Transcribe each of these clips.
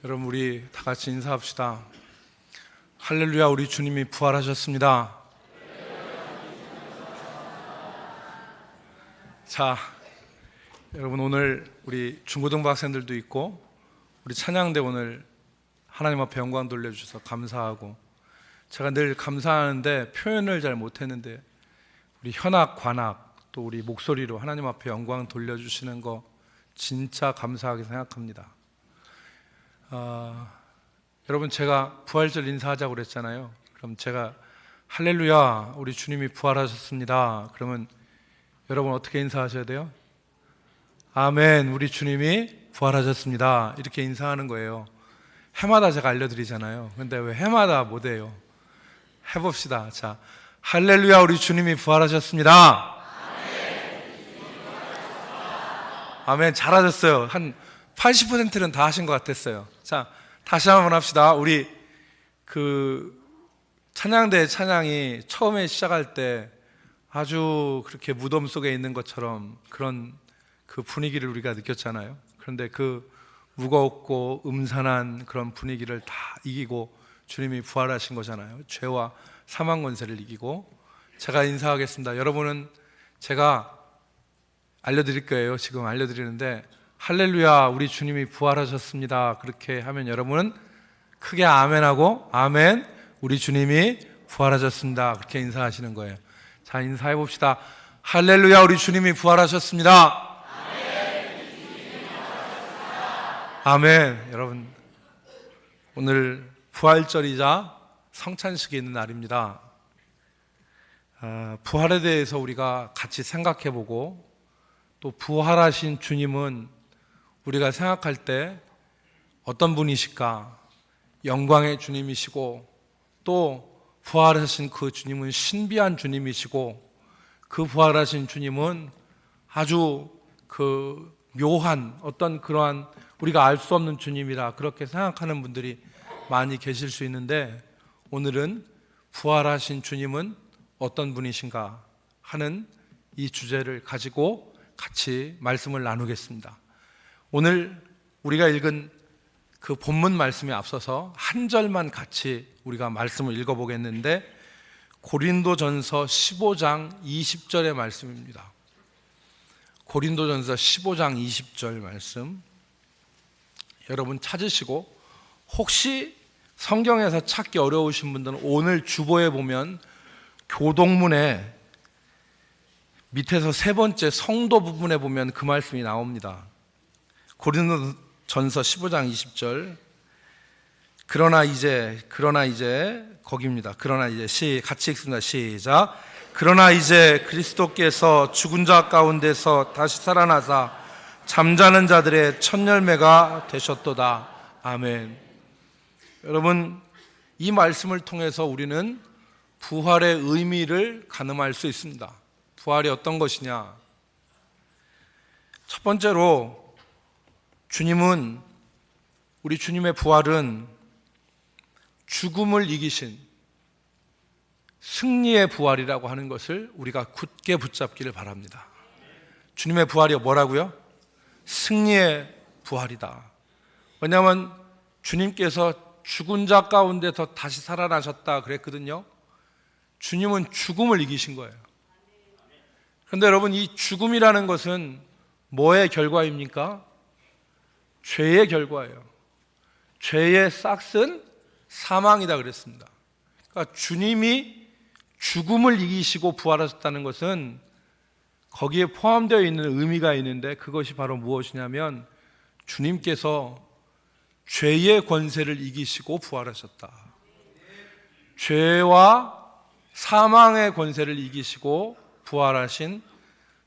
여러분, 우리 다 같이 인사합시다. 할렐루야, 우리 주님이 부활하셨습니다. 자, 여러분, 오늘 우리 중고등부 학생들도 있고 우리 찬양대 오늘 하나님 앞에 영광 돌려주셔서 감사하고, 제가 늘 감사하는데 표현을 잘 못했는데 우리 현악, 관악 또 우리 목소리로 하나님 앞에 영광 돌려주시는 거 진짜 감사하게 생각합니다. 여러분, 제가 부활절 인사하자고 그랬잖아요. 그럼 제가 할렐루야, 우리 주님이 부활하셨습니다. 그러면 여러분 어떻게 인사하셔야 돼요? 아멘, 우리 주님이 부활하셨습니다. 이렇게 인사하는 거예요. 해마다 제가 알려드리잖아요. 근데 왜 해마다 못해요? 해봅시다. 자, 할렐루야, 우리 주님이 부활하셨습니다. 아멘, 잘하셨어요. 한 80%는 다 하신 것 같았어요. 자, 다시 한번 합시다. 우리 찬양대 찬양이 처음에 시작할 때 아주 그렇게 무덤 속에 있는 것처럼 그런 그 분위기를 우리가 느꼈잖아요. 그런데 그 무겁고 음산한 그런 분위기를 다 이기고 주님이 부활하신 거잖아요. 죄와 사망 권세를 이기고. 제가 인사하겠습니다. 여러분은 제가 알려드릴 거예요. 지금 알려드리는데 할렐루야, 우리 주님이 부활하셨습니다. 그렇게 하면 여러분은 크게 아멘하고, 아멘, 우리 주님이 부활하셨습니다. 그렇게 인사하시는 거예요. 자, 인사해 봅시다. 할렐루야, 우리 주님이 부활하셨습니다. 아멘. 여러분, 오늘 부활절이자 성찬식이 있는 날입니다. 부활에 대해서 우리가 같이 생각해 보고, 또 부활하신 주님은 우리가 생각할 때 어떤 분이실까? 영광의 주님이시고, 또 부활하신 그 주님은 신비한 주님이시고, 그 부활하신 주님은 아주 묘한 어떤 그러한 우리가 알 수 없는 주님이라 그렇게 생각하는 분들이 많이 계실 수 있는데, 오늘은 부활하신 주님은 어떤 분이신가 하는 이 주제를 가지고 같이 말씀을 나누겠습니다. 오늘 우리가 읽은 그 본문 말씀에 앞서서 한 절만 같이 우리가 말씀을 읽어보겠는데, 고린도전서 15장 20절의 말씀입니다. 고린도전서 15장 20절 말씀 여러분 찾으시고, 혹시 성경에서 찾기 어려우신 분들은 오늘 주보에 보면 교동문에 밑에서 세 번째 성도 부분에 보면 그 말씀이 나옵니다. 고린도전서 15장 20절. 그러나 이제 거기입니다. 그러나 이제 같이 읽습니다. 시작. 그러나 이제 그리스도께서 죽은 자 가운데서 다시 살아나사 잠자는 자들의 첫 열매가 되셨도다. 아멘. 여러분, 이 말씀을 통해서 우리는 부활의 의미를 가늠할 수 있습니다. 부활이 어떤 것이냐? 첫 번째로 우리 주님의 부활은 죽음을 이기신 승리의 부활이라고 하는 것을 우리가 굳게 붙잡기를 바랍니다. 주님의 부활이 뭐라고요? 승리의 부활이다. 왜냐하면 주님께서 죽은 자 가운데서 다시 살아나셨다 그랬거든요. 주님은 죽음을 이기신 거예요. 그런데 여러분, 이 죽음이라는 것은 뭐의 결과입니까? 죄의 결과예요. 죄의 싹은 사망이다 그랬습니다. 그러니까 주님이 죽음을 이기시고 부활하셨다는 것은 거기에 포함되어 있는 의미가 있는데, 그것이 바로 무엇이냐면 주님께서 죄의 권세를 이기시고 부활하셨다. 죄와 사망의 권세를 이기시고 부활하신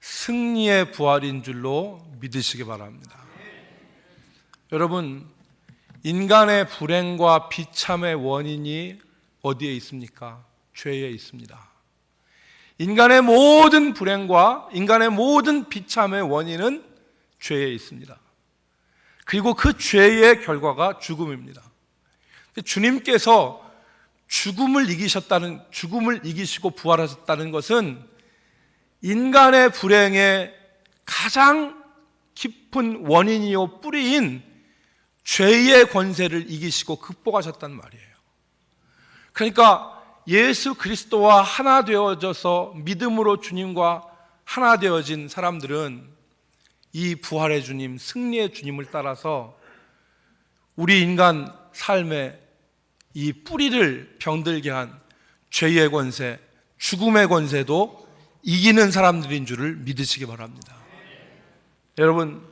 승리의 부활인 줄로 믿으시기 바랍니다. 여러분, 인간의 불행과 비참의 원인이 어디에 있습니까? 죄에 있습니다. 인간의 모든 불행과 인간의 모든 비참의 원인은 죄에 있습니다. 그리고 그 죄의 결과가 죽음입니다. 주님께서 죽음을 이기시고 부활하셨다는 것은 인간의 불행의 가장 깊은 원인이요 뿌리인 죄의 권세를 이기시고 극복하셨단 말이에요. 그러니까 예수 그리스도와 하나 되어져서 믿음으로 주님과 하나 되어진 사람들은 이 부활의 주님, 승리의 주님을 따라서 우리 인간 삶의 이 뿌리를 병들게 한 죄의 권세, 죽음의 권세도 이기는 사람들인 줄을 믿으시기 바랍니다. 여러분,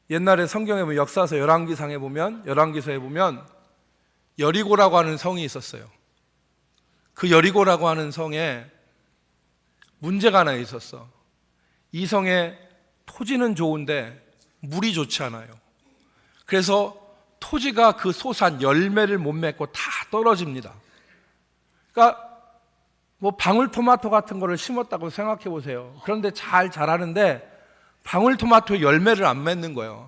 옛날에 성경에 보면 역사서 열왕기서에 보면 여리고라고 하는 성이 있었어요. 그 여리고라고 하는 성에 문제가 하나 있었어. 이 성에 토지는 좋은데 물이 좋지 않아요. 그래서 토지가 그 소산 열매를 못 맺고 다 떨어집니다. 그러니까 뭐 방울토마토 같은 거를 심었다고 생각해 보세요. 그런데 잘 자라는데 방울토마토 열매를 안 맺는 거예요.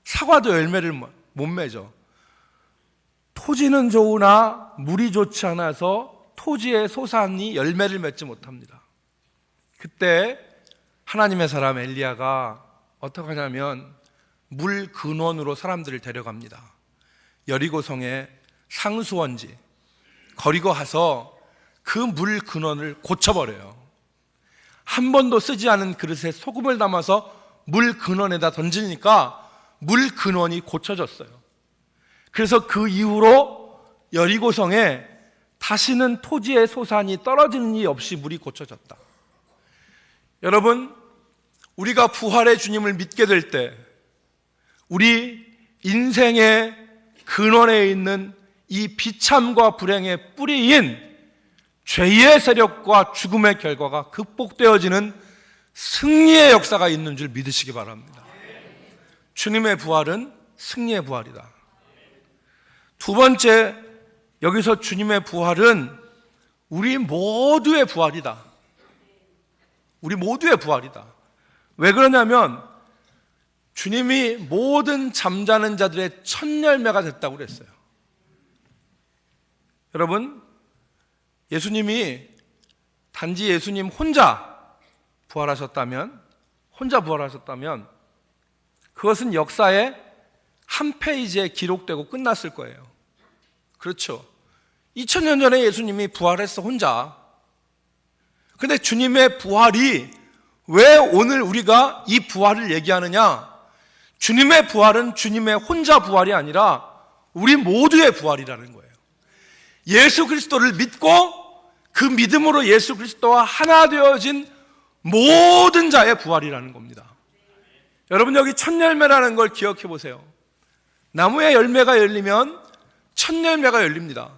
사과도 열매를 못 맺어. 토지는 좋으나 물이 좋지 않아서 토지의 소산이 열매를 맺지 못합니다. 그때 하나님의 사람 엘리야가 어떻게 하냐면 물 근원으로 사람들을 데려갑니다. 여리고성의 상수원지 거리고 가서 그 물 근원을 고쳐버려요. 한 번도 쓰지 않은 그릇에 소금을 담아서 물 근원에다 던지니까 물 근원이 고쳐졌어요. 그래서 그 이후로 여리고성에 다시는 토지의 소산이 떨어지는 일 없이 물이 고쳐졌다. 여러분, 우리가 부활의 주님을 믿게 될 때 우리 인생의 근원에 있는 이 비참과 불행의 뿌리인 죄의 세력과 죽음의 결과가 극복되어지는 승리의 역사가 있는 줄 믿으시기 바랍니다. 주님의 부활은 승리의 부활이다. 두 번째, 여기서 주님의 부활은 우리 모두의 부활이다. 우리 모두의 부활이다. 왜 그러냐면 주님이 모든 잠자는 자들의 첫 열매가 됐다고 그랬어요. 여러분, 예수님이 단지 예수님 혼자 부활하셨다면 그것은 역사의 한 페이지에 기록되고 끝났을 거예요. 그렇죠. 2000년 전에 예수님이 부활했어, 혼자. 근데 주님의 부활이 왜 오늘 우리가 이 부활을 얘기하느냐? 주님의 부활은 주님의 혼자 부활이 아니라 우리 모두의 부활이라는 거예요. 예수 그리스도를 믿고 그 믿음으로 예수 그리스도와 하나 되어진 모든 자의 부활이라는 겁니다. 여러분, 여기 첫 열매라는 걸 기억해 보세요. 나무에 열매가 열리면 첫 열매가 열립니다.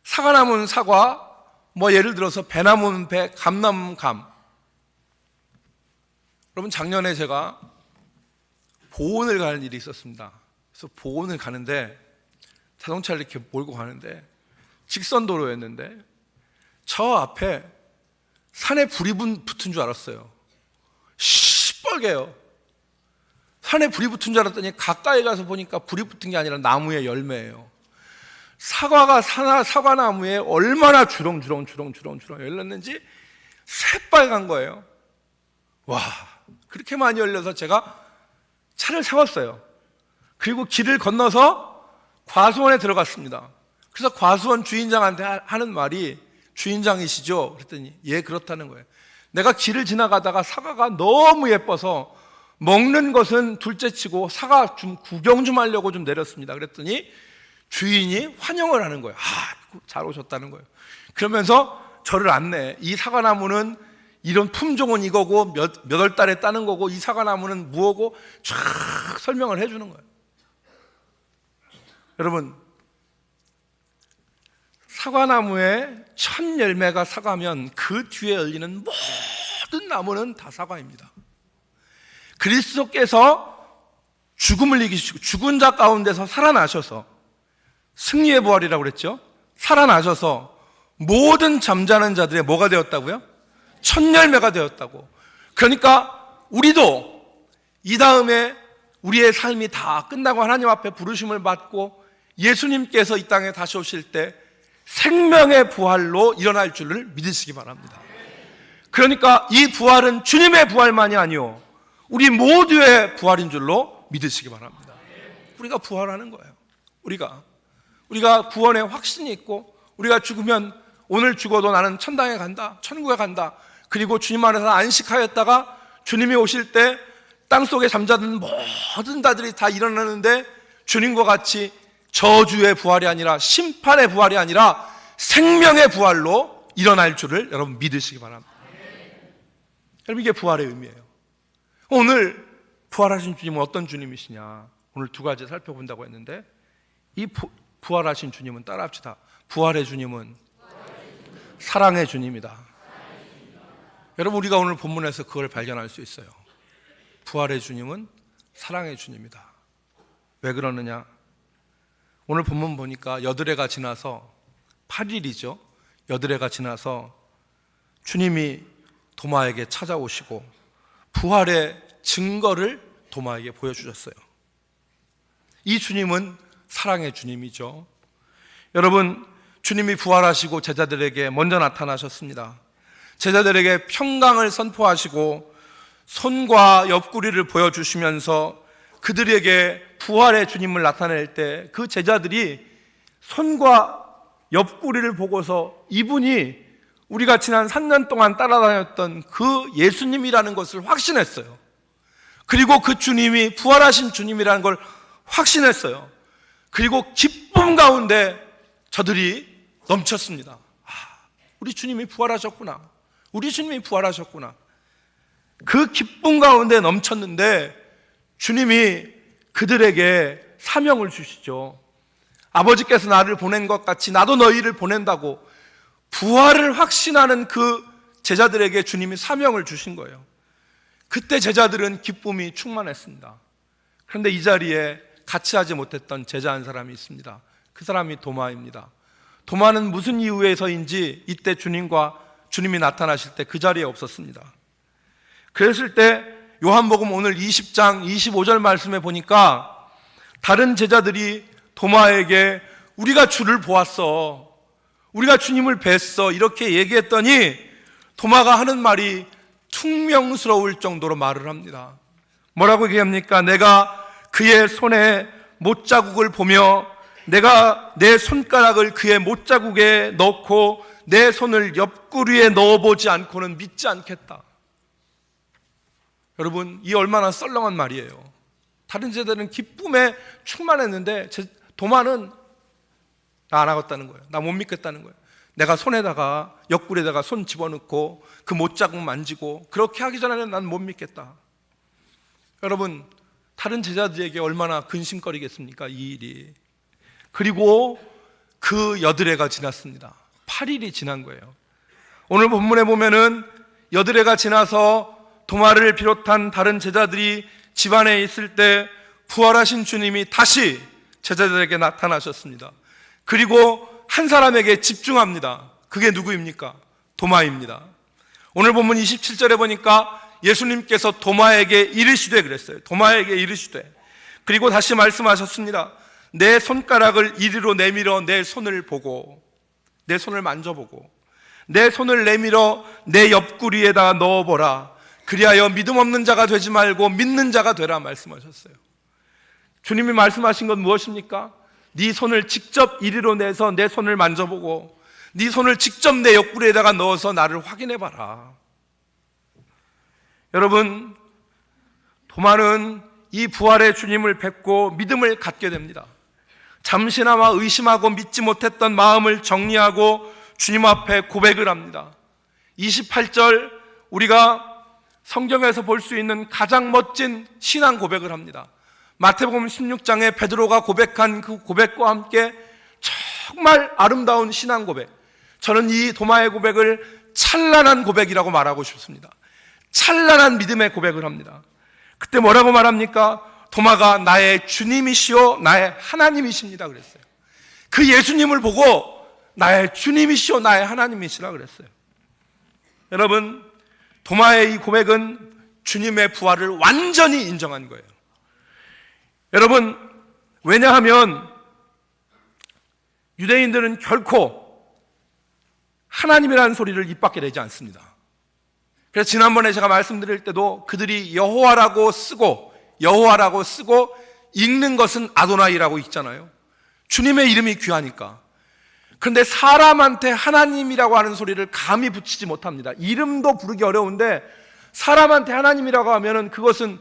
사과나무는 사과, 뭐 예를 들어서 배나무는 배, 감나무는 감. 여러분, 작년에 제가 보온을 가는 일이 있었습니다. 그래서 보온을 가는데 자동차를 이렇게 몰고 가는데 직선도로였는데 저 앞에 산에 불이 붙은 줄 알았어요. 시뻘개요. 산에 불이 붙은 줄 알았더니 가까이 가서 보니까 불이 붙은 게 아니라 나무의 열매예요. 사과나무에 얼마나 주렁주렁 열렸는지 새빨간 거예요. 와, 그렇게 많이 열려서 제가 차를 세웠어요. 그리고 길을 건너서 과수원에 들어갔습니다. 그래서 과수원 주인장한테 하는 말이, 주인장이시죠? 그랬더니 예, 그렇다는 거예요. 내가 길을 지나가다가 사과가 너무 예뻐서 먹는 것은 둘째치고 사과 좀 구경 좀 하려고 좀 내렸습니다. 그랬더니 주인이 환영을 하는 거예요. 잘 오셨다는 거예요. 그러면서 저를 안내해. 이 사과나무는 이런 품종은 이거고 몇 월 달에 따는 거고 이 사과나무는 무엇고 쫙 설명을 해주는 거예요. 여러분, 사과나무에 첫 열매가 사과면 그 뒤에 열리는 모든 나무는 다 사과입니다. 그리스도께서 죽음을 이기시고 죽은 자 가운데서 살아나셔서 승리의 부활이라고 그랬죠. 살아나셔서 모든 잠자는 자들의 뭐가 되었다고요? 첫 열매가 되었다고. 그러니까 우리도 이 다음에 우리의 삶이 다 끝나고 하나님 앞에 부르심을 받고 예수님께서 이 땅에 다시 오실 때 생명의 부활로 일어날 줄을 믿으시기 바랍니다. 그러니까 이 부활은 주님의 부활만이 아니요 우리 모두의 부활인 줄로 믿으시기 바랍니다. 우리가 부활하는 거예요. 우리가 구원의 확신이 있고, 우리가 죽으면 오늘 죽어도 나는 천당에 간다, 천국에 간다. 그리고 주님 안에서 안식하였다가 주님이 오실 때 땅속에 잠자던 모든 자들이 다 일어나는데 주님과 같이 저주의 부활이 아니라 심판의 부활이 아니라 생명의 부활로 일어날 줄을 여러분 믿으시기 바랍니다. 여러분, 이게 부활의 의미예요. 오늘 부활하신 주님은 어떤 주님이시냐, 오늘 두 가지 살펴본다고 했는데, 이 부활하신 주님은 따라합시다. 부활의 주님은 사랑의 주님이다. 여러분, 우리가 오늘 본문에서 그걸 발견할 수 있어요. 부활의 주님은 사랑의 주님이다. 왜 그러느냐? 오늘 본문 보니까 여드레가 지나서 8일이죠. 여드레가 지나서 주님이 도마에게 찾아오시고 부활의 증거를 도마에게 보여주셨어요. 이 주님은 사랑의 주님이죠. 여러분, 주님이 부활하시고 제자들에게 먼저 나타나셨습니다. 제자들에게 평강을 선포하시고 손과 옆구리를 보여주시면서 그들에게 부활의 주님을 나타낼 때 그 제자들이 손과 옆구리를 보고서 이분이 우리가 지난 3년 동안 따라다녔던 그 예수님이라는 것을 확신했어요. 그리고 그 주님이 부활하신 주님이라는 걸 확신했어요. 그리고 기쁨 가운데 저들이 넘쳤습니다. 우리 주님이 부활하셨구나. 우리 주님이 부활하셨구나. 그 기쁨 가운데 넘쳤는데 주님이 그들에게 사명을 주시죠. 아버지께서 나를 보낸 것 같이 나도 너희를 보낸다고 부활을 확신하는 그 제자들에게 주님이 사명을 주신 거예요. 그때 제자들은 기쁨이 충만했습니다. 그런데 이 자리에 같이 하지 못했던 제자 한 사람이 있습니다. 그 사람이 도마입니다. 도마는 무슨 이유에서인지 이때 주님이 나타나실 때 그 자리에 없었습니다. 그랬을 때 요한복음 오늘 20장 25절 말씀에 보니까 다른 제자들이 도마에게 우리가 주를 보았어, 우리가 주님을 뵀어 이렇게 얘기했더니 도마가 하는 말이 퉁명스러울 정도로 말을 합니다. 뭐라고 얘기합니까? 내가 그의 손에 못자국을 보며 내가 내 손가락을 그의 못자국에 넣고 내 손을 옆구리에 넣어보지 않고는 믿지 않겠다. 여러분, 이 얼마나 썰렁한 말이에요. 다른 제자들은 기쁨에 충만했는데 도마는 나 안 하겠다는 거예요. 나 못 믿겠다는 거예요. 내가 손에다가 옆구리에다가 손 집어넣고 그 못자국 만지고 그렇게 하기 전에는 난 못 믿겠다. 여러분, 다른 제자들에게 얼마나 근심거리겠습니까, 이 일이. 그리고 그 여드레가 지났습니다. 8일이 지난 거예요. 오늘 본문에 보면은 여드레가 지나서 도마를 비롯한 다른 제자들이 집안에 있을 때 부활하신 주님이 다시 제자들에게 나타나셨습니다. 그리고 한 사람에게 집중합니다. 그게 누구입니까? 도마입니다. 오늘 본문 27절에 보니까 예수님께서 도마에게 이르시되 그랬어요. 도마에게 이르시되. 그리고 다시 말씀하셨습니다. 내 손가락을 이리로 내밀어 내 손을 보고, 내 손을 만져보고, 내 손을 내밀어 내 옆구리에다 넣어보라. 그리하여 믿음 없는 자가 되지 말고 믿는 자가 되라 말씀하셨어요. 주님이 말씀하신 건 무엇입니까? 네 손을 직접 이리로 내서 내 손을 만져보고 네 손을 직접 내 옆구리에다가 넣어서 나를 확인해봐라. 여러분, 도마는 이 부활의 주님을 뵙고 믿음을 갖게 됩니다. 잠시나마 의심하고 믿지 못했던 마음을 정리하고 주님 앞에 고백을 합니다. 28절 우리가 성경에서 볼 수 있는 가장 멋진 신앙 고백을 합니다. 마태복음 16장에 베드로가 고백한 그 고백과 함께 정말 아름다운 신앙 고백. 저는 이 도마의 고백을 찬란한 고백이라고 말하고 싶습니다. 찬란한 믿음의 고백을 합니다. 그때 뭐라고 말합니까? 도마가 나의 주님이시오 나의 하나님이십니다 그랬어요. 그 예수님을 보고 나의 주님이시오 나의 하나님이시라 그랬어요. 여러분, 도마의 이 고백은 주님의 부활을 완전히 인정한 거예요. 여러분, 왜냐하면 유대인들은 결코 하나님이라는 소리를 입 밖에 내지 않습니다. 그래서 지난번에 제가 말씀드릴 때도 그들이 여호와라고 쓰고 읽는 것은 아도나이라고 읽잖아요. 주님의 이름이 귀하니까. 그런데 사람한테 하나님이라고 하는 소리를 감히 붙이지 못합니다. 이름도 부르기 어려운데 사람한테 하나님이라고 하면은 그것은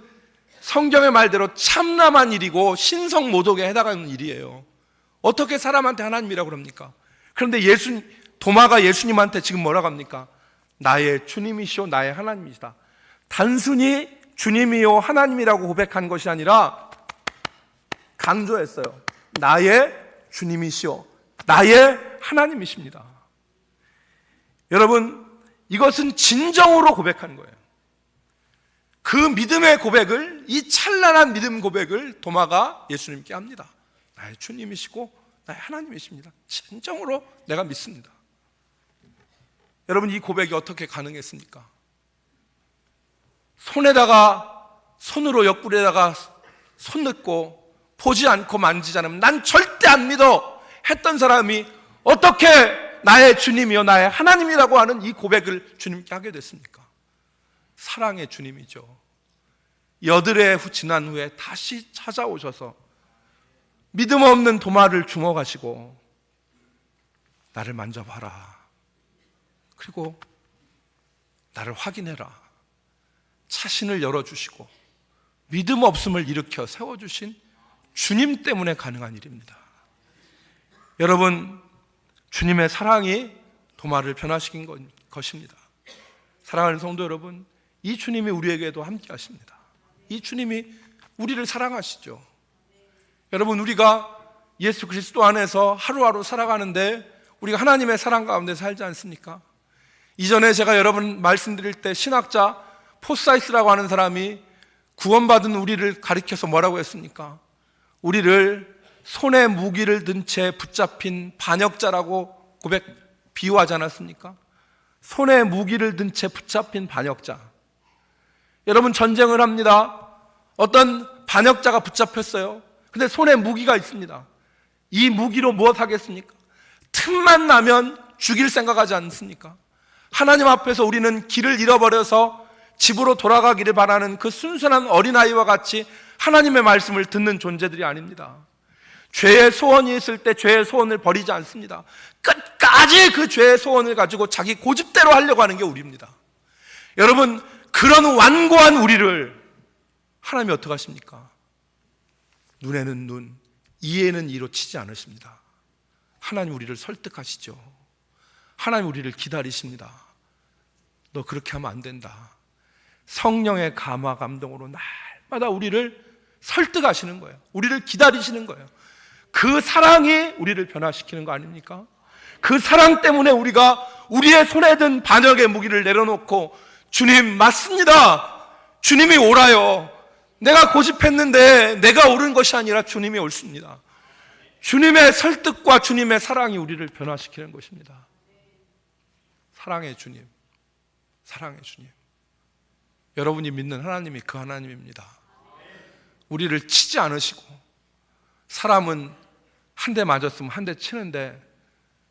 성경의 말대로 참남한 일이고 신성모독에 해당하는 일이에요. 어떻게 사람한테 하나님이라고 그럽니까? 그런데 도마가 예수님한테 지금 뭐라고 합니까? 나의 주님이시오 나의 하나님이시다. 단순히 주님이요 하나님이라고 고백한 것이 아니라 강조했어요. 나의 주님이시오 나의 하나님이십니다. 여러분, 이것은 진정으로 고백하는 거예요. 그 믿음의 고백을, 이 찬란한 믿음 고백을 도마가 예수님께 합니다. 나의 주님이시고 나의 하나님이십니다. 진정으로 내가 믿습니다. 여러분, 이 고백이 어떻게 가능했습니까? 손으로 옆구리에다가 손 넣고 보지 않고 만지지 않으면 난 절대 안 믿어 했던 사람이 어떻게 나의 주님이요 나의 하나님이라고 하는 이 고백을 주님께 하게 됐습니까? 사랑의 주님이죠. 여드레 지난 후에 다시 찾아오셔서 믿음 없는 도마를 주워가시고 나를 만져봐라. 그리고 나를 확인해라. 자신을 열어주시고 믿음 없음을 일으켜 세워주신 주님 때문에 가능한 일입니다. 여러분, 주님의 사랑이 도마를 변화시킨 것입니다. 사랑하는 성도 여러분, 이 주님이 우리에게도 함께 하십니다. 이 주님이 우리를 사랑하시죠. 여러분, 우리가 예수 그리스도 안에서 하루하루 살아가는데 우리가 하나님의 사랑 가운데 살지 않습니까? 이전에 제가 여러분 말씀드릴 때 신학자 포사이스라고 하는 사람이 구원받은 우리를 가리켜서 뭐라고 했습니까? 우리를 손에 무기를 든 채 붙잡힌 반역자라고 비유하지 않았습니까? 손에 무기를 든 채 붙잡힌 반역자. 여러분, 전쟁을 합니다. 어떤 반역자가 붙잡혔어요. 근데 손에 무기가 있습니다. 이 무기로 무엇 하겠습니까? 틈만 나면 죽일 생각하지 않습니까? 하나님 앞에서 우리는 길을 잃어버려서 집으로 돌아가기를 바라는 그 순수한 어린아이와 같이 하나님의 말씀을 듣는 존재들이 아닙니다. 죄의 소원이 있을 때 죄의 소원을 버리지 않습니다. 끝까지 그 죄의 소원을 가지고 자기 고집대로 하려고 하는 게 우리입니다. 여러분, 그런 완고한 우리를 하나님이 어떻게 하십니까? 눈에는 눈, 이에는 이로 치지 않으십니다. 하나님 우리를 설득하시죠. 하나님 우리를 기다리십니다. 너 그렇게 하면 안 된다. 성령의 감화 감동으로 날마다 우리를 설득하시는 거예요. 우리를 기다리시는 거예요. 그 사랑이 우리를 변화시키는 거 아닙니까? 그 사랑 때문에 우리가 우리의 손에 든 반역의 무기를 내려놓고 주님 맞습니다. 주님이 옳아요. 내가 고집했는데 내가 옳은 것이 아니라 주님이 옳습니다. 주님의 설득과 주님의 사랑이 우리를 변화시키는 것입니다. 사랑의 주님, 사랑의 주님. 여러분이 믿는 하나님이 그 하나님입니다. 우리를 치지 않으시고, 사람은 한 대 맞았으면 한 대 치는데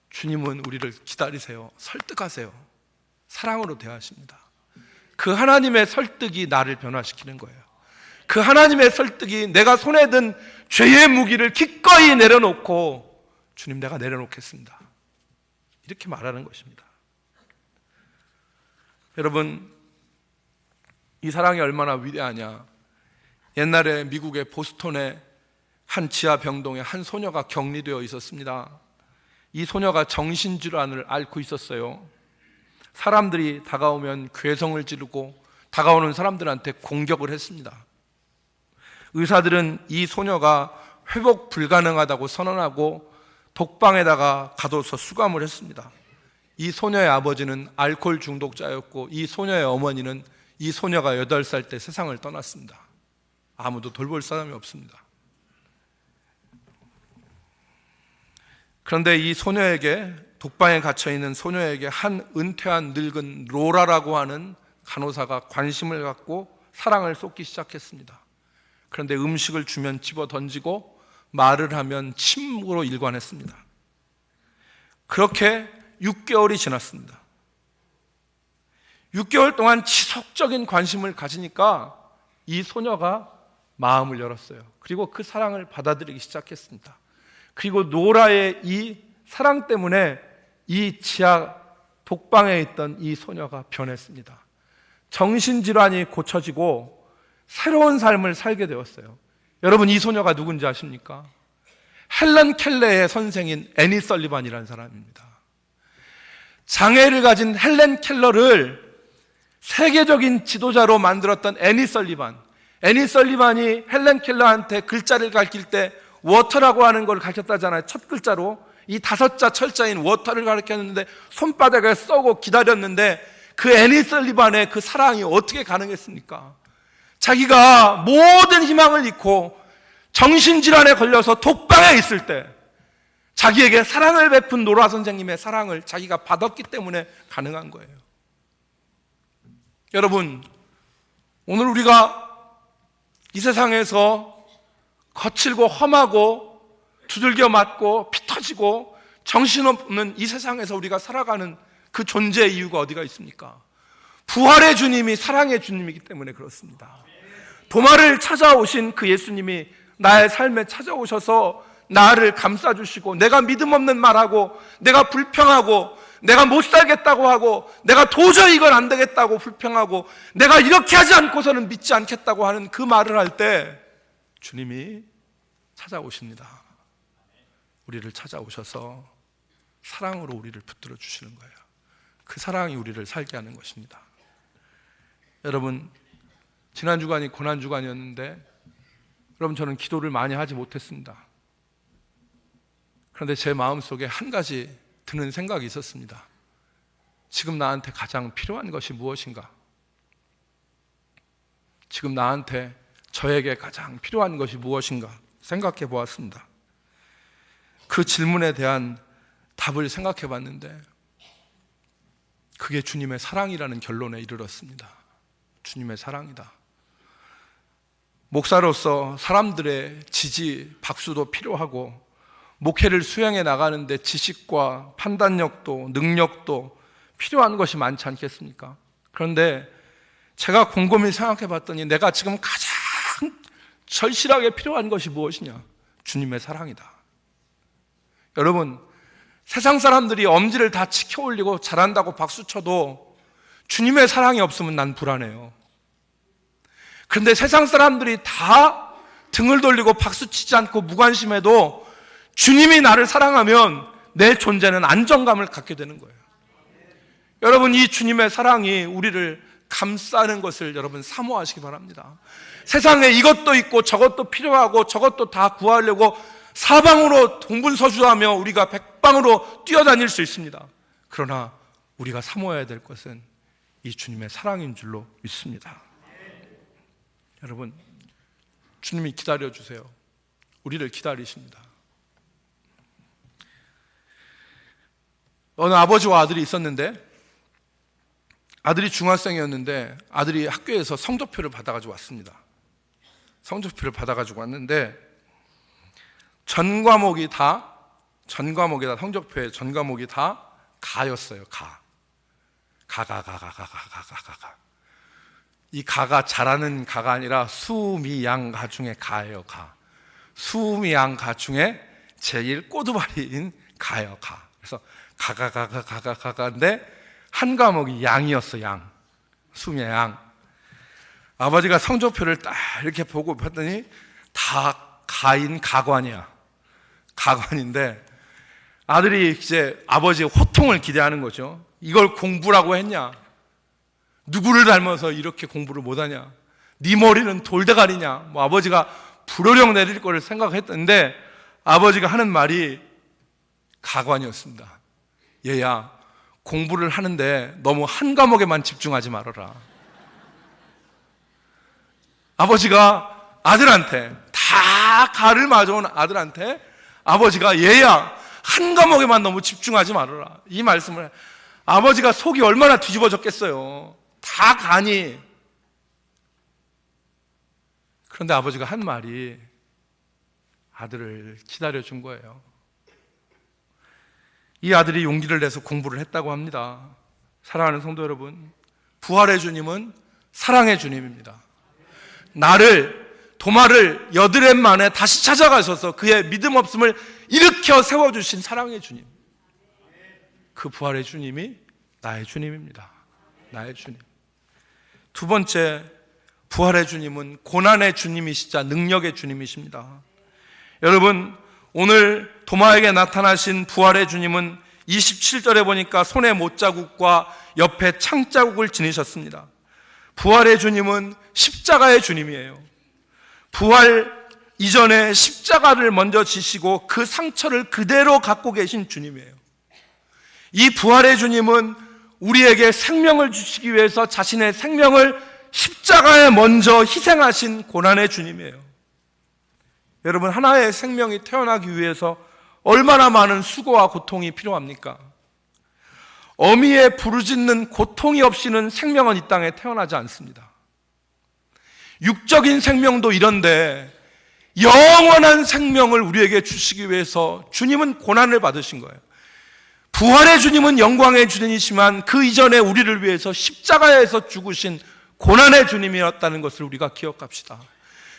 주님은 우리를 기다리세요. 설득하세요. 사랑으로 대하십니다. 그 하나님의 설득이 나를 변화시키는 거예요. 그 하나님의 설득이 내가 손에 든 죄의 무기를 기꺼이 내려놓고 주님 내가 내려놓겠습니다. 이렇게 말하는 것입니다. 여러분, 이 사랑이 얼마나 위대하냐. 옛날에 미국의 보스턴의 한 지하 병동에 한 소녀가 격리되어 있었습니다. 이 소녀가 정신질환을 앓고 있었어요. 사람들이 다가오면 괴성을 지르고 다가오는 사람들한테 공격을 했습니다. 의사들은 이 소녀가 회복 불가능하다고 선언하고 독방에다가 가둬서 수감을 했습니다. 이 소녀의 아버지는 알코올 중독자였고 이 소녀의 어머니는 이 소녀가 8살 때 세상을 떠났습니다. 아무도 돌볼 사람이 없습니다. 그런데 이 소녀에게, 독방에 갇혀있는 소녀에게 한 은퇴한 늙은 로라라고 하는 간호사가 관심을 갖고 사랑을 쏟기 시작했습니다. 그런데 음식을 주면 집어 던지고 말을 하면 침으로 일관했습니다. 그렇게 6개월이 지났습니다. 6개월 동안 지속적인 관심을 가지니까 이 소녀가 마음을 열었어요. 그리고 그 사랑을 받아들이기 시작했습니다. 그리고 노라의 이 사랑 때문에 이 지하 독방에 있던 이 소녀가 변했습니다. 정신질환이 고쳐지고 새로운 삶을 살게 되었어요. 여러분, 이 소녀가 누군지 아십니까? 헬런 켈러의 선생인 애니 설리반이라는 사람입니다. 장애를 가진 헬렌 켈러를 세계적인 지도자로 만들었던 애니 설리반. 애니 설리반이 헬렌 켈러한테 글자를 가르칠 때 워터라고 하는 걸 가르쳤다잖아요. 첫 글자로 이 5자 철자인 워터를 가르쳤는데 손바닥에 쏘고 기다렸는데 그 애니 설리반의 그 사랑이 어떻게 가능했습니까? 자기가 모든 희망을 잃고 정신질환에 걸려서 독방에 있을 때 자기에게 사랑을 베푼 노라 선생님의 사랑을 자기가 받았기 때문에 가능한 거예요. 여러분, 오늘 우리가 이 세상에서 거칠고 험하고 두들겨 맞고 피 터지고 정신없는 이 세상에서 우리가 살아가는 그 존재의 이유가 어디가 있습니까? 부활의 주님이 사랑의 주님이기 때문에 그렇습니다. 도마를 찾아오신 그 예수님이 나의 삶에 찾아오셔서 나를 감싸주시고, 내가 믿음 없는 말하고, 내가 불평하고, 내가 못 살겠다고 하고, 내가 도저히 이건 안 되겠다고 불평하고, 내가 이렇게 하지 않고서는 믿지 않겠다고 하는 그 말을 할 때 주님이 찾아오십니다. 우리를 찾아오셔서 사랑으로 우리를 붙들어 주시는 거예요. 그 사랑이 우리를 살게 하는 것입니다. 여러분, 지난 주간이 고난 주간이었는데 여러분, 저는 기도를 많이 하지 못했습니다. 그런데 제 마음속에 한 가지 드는 생각이 있었습니다. 지금 나한테 가장 필요한 것이 무엇인가? 지금 나한테, 저에게 가장 필요한 것이 무엇인가 생각해 보았습니다. 그 질문에 대한 답을 생각해 봤는데 그게 주님의 사랑이라는 결론에 이르렀습니다. 주님의 사랑이다. 목사로서 사람들의 지지, 박수도 필요하고 목회를 수행해 나가는데 지식과 판단력도 능력도 필요한 것이 많지 않겠습니까? 그런데 제가 곰곰이 생각해 봤더니 내가 지금 가장 절실하게 필요한 것이 무엇이냐? 주님의 사랑이다. 여러분, 세상 사람들이 엄지를 다 치켜 올리고 잘한다고 박수쳐도 주님의 사랑이 없으면 난 불안해요. 그런데 세상 사람들이 다 등을 돌리고 박수치지 않고 무관심해도 주님이 나를 사랑하면 내 존재는 안정감을 갖게 되는 거예요. 여러분, 이 주님의 사랑이 우리를 감싸는 것을 여러분 사모하시기 바랍니다. 세상에 이것도 있고 저것도 필요하고 저것도 다 구하려고 사방으로 동분서주하며 우리가 백방으로 뛰어다닐 수 있습니다. 그러나 우리가 사모해야 될 것은 이 주님의 사랑인 줄로 믿습니다. 여러분, 주님이 기다려주세요. 우리를 기다리십니다. 어느 아버지와 아들이 있었는데, 아들이 중학생이었는데 아들이 학교에서 성적표를 받아가지고 왔습니다. 성적표를 받아가지고 왔는데 전 과목이 다 성적표에 전 과목이 다 가였어요. 이 가가 잘하는 가가 아니라 수미양가 중에 가예요. 수미양가 중에 제일 꼬두발인 가예요. 그래서 가가인데 한 과목이 양이었어. 수미의 양. 아버지가 성적표를 딱 이렇게 보고 봤더니 다 가인 가관이야. 가관인데 아들이 이제 아버지의 호통을 기대하는 거죠. 이걸 공부라고 했냐? 누구를 닮아서 이렇게 공부를 못하냐? 네 머리는 돌대가리냐? 아버지가 불호령 내릴 거를 생각했는데 아버지가 하는 말이 가관이었습니다. 얘야, 공부를 하는데 너무 한 과목에만 집중하지 말아라. 아버지가 아들한테, 다 가를 맞아온 아들한테 아버지가 얘야, 한 과목에만 너무 집중하지 말아라, 이 말씀을. 아버지가 속이 얼마나 뒤집어졌겠어요. 다 가니. 그런데 아버지가 한 말이 아들을 기다려준 거예요. 이 아들이 용기를 내서 공부를 했다고 합니다. 사랑하는 성도 여러분, 부활의 주님은 사랑의 주님입니다. 나를 도마를 여드렛 만에 다시 찾아가셔서 그의 믿음 없음을 일으켜 세워주신 사랑의 주님, 그 부활의 주님이 나의 주님입니다. 나의 주님. 두 번째, 부활의 주님은 고난의 주님이시자 능력의 주님이십니다. 여러분, 오늘 도마에게 나타나신 부활의 주님은 27절에 보니까 손에 못자국과 옆에 창자국을 지니셨습니다. 부활의 주님은 십자가의 주님이에요. 부활 이전에 십자가를 먼저 지시고 그 상처를 그대로 갖고 계신 주님이에요. 이 부활의 주님은 우리에게 생명을 주시기 위해서 자신의 생명을 십자가에 먼저 희생하신 고난의 주님이에요. 여러분, 하나의 생명이 태어나기 위해서 얼마나 많은 수고와 고통이 필요합니까? 어미의 부르짖는 고통이 없이는 생명은 이 땅에 태어나지 않습니다. 육적인 생명도 이런데 영원한 생명을 우리에게 주시기 위해서 주님은 고난을 받으신 거예요. 부활의 주님은 영광의 주님이시지만 그 이전에 우리를 위해서 십자가에서 죽으신 고난의 주님이었다는 것을 우리가 기억합시다.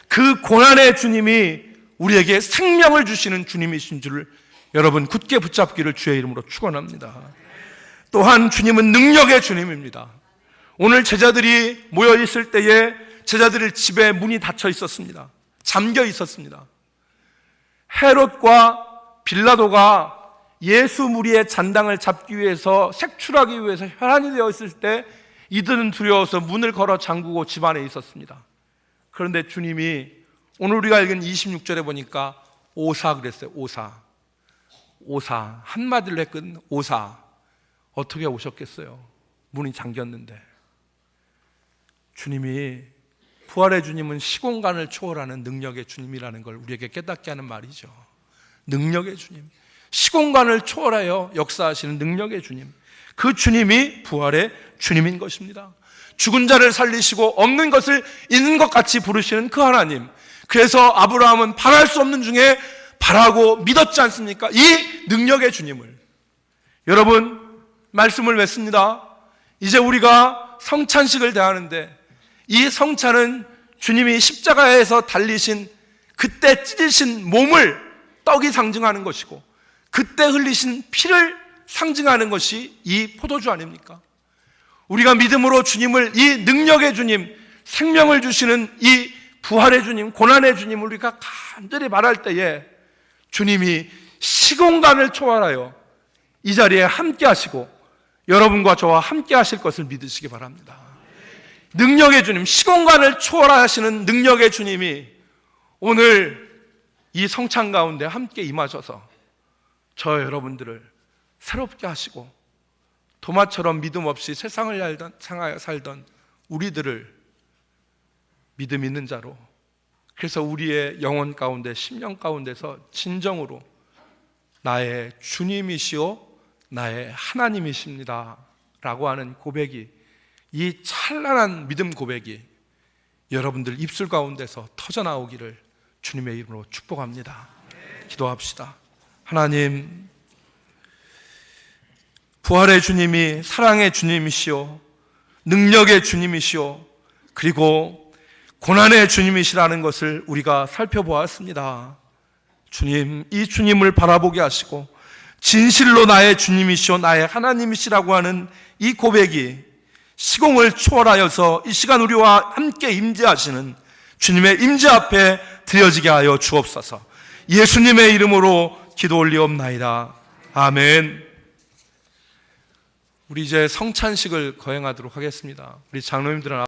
그 고난의 주님이 우리에게 생명을 주시는 주님이신 줄을 여러분 굳게 붙잡기를 주의 이름으로 축원합니다. 또한 주님은 능력의 주님입니다. 오늘 제자들이 모여 있을 때에 제자들 집에 문이 닫혀 있었습니다. 잠겨 있었습니다. 헤롯과 빌라도가 예수 무리의 잔당을 잡기 위해서 색출하기 위해서 혈안이 되어 있을 때 이들은 두려워서 문을 걸어 잠그고 집 안에 있었습니다. 그런데 주님이 오늘 우리가 읽은 26절에 보니까 오사 그랬어요. 오사 한마디로 했거든. 오사. 어떻게 오셨겠어요? 문이 잠겼는데. 주님이, 부활의 주님은 시공간을 초월하는 능력의 주님이라는 걸 우리에게 깨닫게 하는 말이죠. 능력의 주님, 시공간을 초월하여 역사하시는 능력의 주님, 그 주님이 부활의 주님인 것입니다. 죽은 자를 살리시고 없는 것을 있는 것 같이 부르시는 그 하나님. 그래서 아브라함은 바랄 수 없는 중에 바라고 믿었지 않습니까? 이 능력의 주님을. 여러분, 말씀을 맺습니다. 이제 우리가 성찬식을 대하는데 이 성찬은 주님이 십자가에서 달리신 그때 찢으신 몸을 떡이 상징하는 것이고 그때 흘리신 피를 상징하는 것이 이 포도주 아닙니까? 우리가 믿음으로 주님을, 이 능력의 주님, 생명을 주시는 이 부활의 주님, 고난의 주님을 우리가 간절히 말할 때에 주님이 시공간을 초월하여 이 자리에 함께 하시고 여러분과 저와 함께 하실 것을 믿으시기 바랍니다. 능력의 주님, 시공간을 초월하시는 능력의 주님이 오늘 이 성찬 가운데 함께 임하셔서 저 여러분들을 새롭게 하시고 도마처럼 믿음 없이 세상을 향하여 살던 우리들을 믿음 있는 자로, 그래서 우리의 영혼 가운데, 심령 가운데서 진정으로 나의 주님이시오 나의 하나님이십니다 라고 하는 고백이, 이 찬란한 믿음 고백이 여러분들 입술 가운데서 터져나오기를 주님의 이름으로 축복합니다. 기도합시다. 하나님, 부활의 주님이 사랑의 주님이시오, 능력의 주님이시오, 그리고 고난의 주님이시라는 것을 우리가 살펴보았습니다. 주님, 이 주님을 바라보게 하시고 진실로 나의 주님이시오 나의 하나님이시라고 하는 이 고백이 시공을 초월하여서 이 시간 우리와 함께 임재하시는 주님의 임재 앞에 드려지게 하여 주옵소서. 예수님의 이름으로 기도 올리옵나이다. 아멘. 우리 이제 성찬식을 거행하도록 하겠습니다. 우리 장로님들은